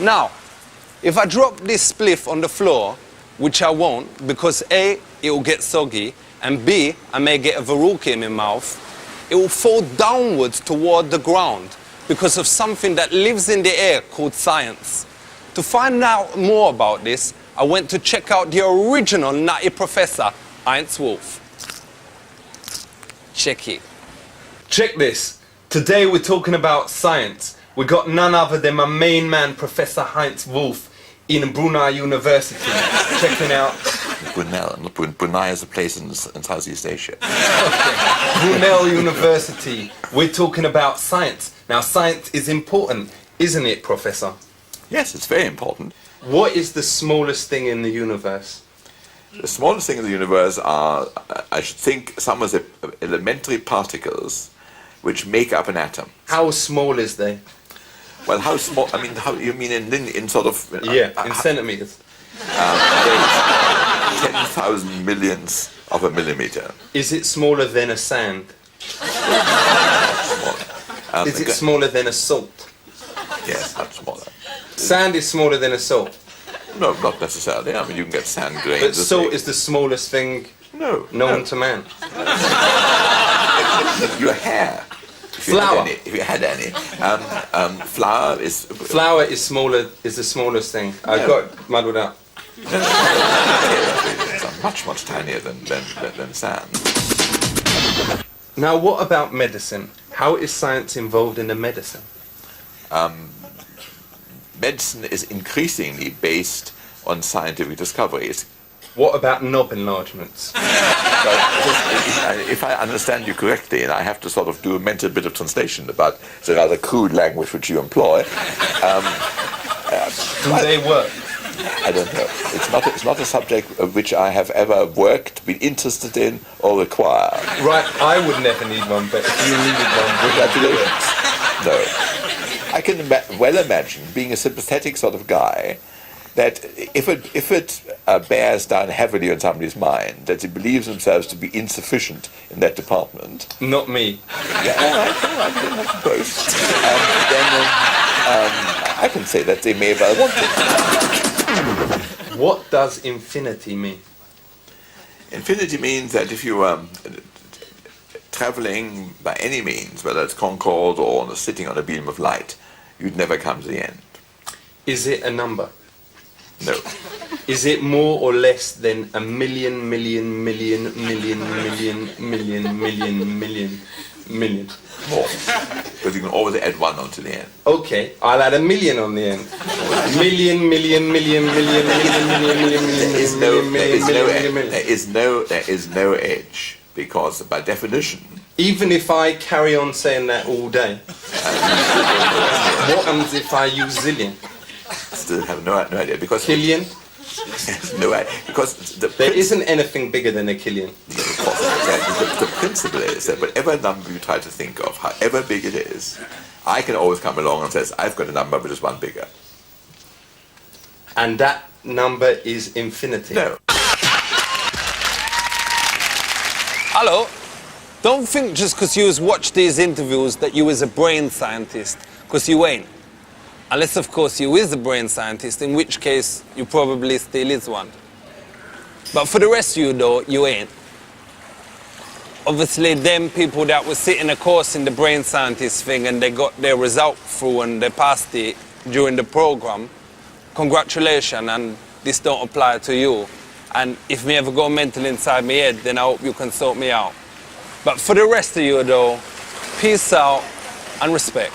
Now, if I drop this spliff on the floor, which I won't, because A, it will get soggy, and B, I may get a verruca in my mouth, it will fall downwards toward the ground because of something that lives in the air called science. To find out more about this, I went to check out the original nutty professor, Heinz Wolff. Check it. Check this. Today we're talking about science. We got none other than my main man, Professor Heinz Wolff, in Brunei University, checking out... Brunei is a place in Southeast Asia. Okay. Brunel University. We're talking about science. Now, science is important, isn't it, Professor? Yes, it's very important. What is the smallest thing in the universe? The smallest thing in the universe are, I should think, some of the elementary particles which make up an atom. How small is they? Well, how small? I mean, how you mean in sort of? In centimeters. 10,000 millionths of a millimeter. Is it smaller than a sand? Is it smaller than a salt? Yes, much smaller. Sand is smaller than a salt? No, not necessarily. I mean, you can get sand grains. But salt is the smallest thing known to man. Your hair. Flour. If you had any. Flour is... Flour is smaller, is the smallest thing. I got muddled up. It's much, much tinier than sand. Now, what about medicine? How is science involved in the medicine? Medicine is increasingly based on scientific discoveries. What about knob enlargements? If I understand you correctly, and I have to sort of do a mental bit of translation about the rather crude language which you employ. Do they work? I don't know. It's not a subject of which I have ever worked, been interested in, or require. Right, I would never need one, but if you needed one, would I do it? No. I can well imagine being a sympathetic sort of guy that if it bears down heavily on somebody's mind, that he believes themselves to be insufficient in that department. Not me. Yeah, all right, I suppose. Then I can say that they may well want it. What does infinity mean? Infinity means that if you are traveling by any means, whether it's Concorde or sitting on a beam of light, you'd never come to the end. Is it a number? No. Is it more or less than a million? More. But you can always add one onto the end. Okay, I'll add a million on the end. Million. There is no edge, because by definition. Even if I carry on saying that all day. What happens if I use zillion? Still have no idea, because Killian? No idea, because there isn't anything bigger than a killian. The principle is that whatever number you try to think of, however big it is, I can always come along and say, I've got a number which is one bigger. And that number is infinity. No. Hello. Don't think just because you watch these interviews that you is a brain scientist, because you ain't. Unless, of course, you is a brain scientist, in which case you probably still is one. But for the rest of you, though, you ain't. Obviously, them people that were sitting a course in the brain scientist thing and they got their result through and they passed it during the program, congratulations, and this don't apply to you. And if me ever go mental inside my head, then I hope you can sort me out. But for the rest of you, though, peace out and respect.